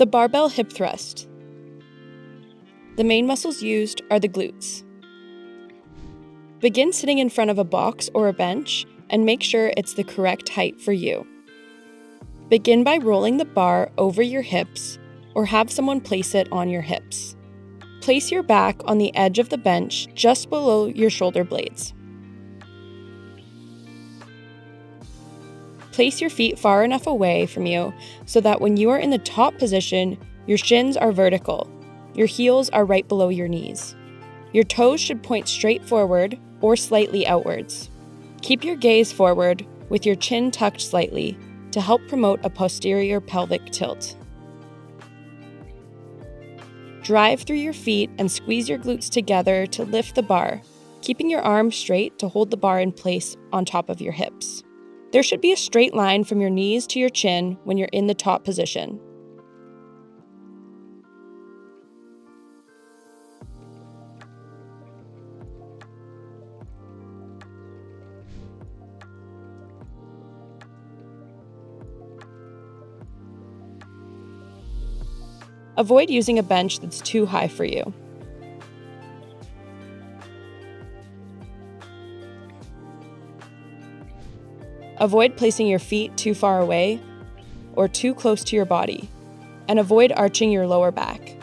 The barbell hip thrust. The main muscles used are the glutes. Begin sitting in front of a box or a bench and make sure it's the correct height for you. Begin by rolling the bar over your hips or have someone place it on your hips. Place your back on the edge of the bench just below your shoulder blades. Place your feet far enough away from you so that when you are in the top position, your shins are vertical. Your heels are right below your knees. Your toes should point straight forward or slightly outwards. Keep your gaze forward with your chin tucked slightly to help promote a posterior pelvic tilt. Drive through your feet and squeeze your glutes together to lift the bar, keeping your arms straight to hold the bar in place on top of your hips. There should be a straight line from your knees to your chin when you're in the top position. Avoid using a bench that's too high for you. Avoid placing your feet too far away or too close to your body, and avoid arching your lower back.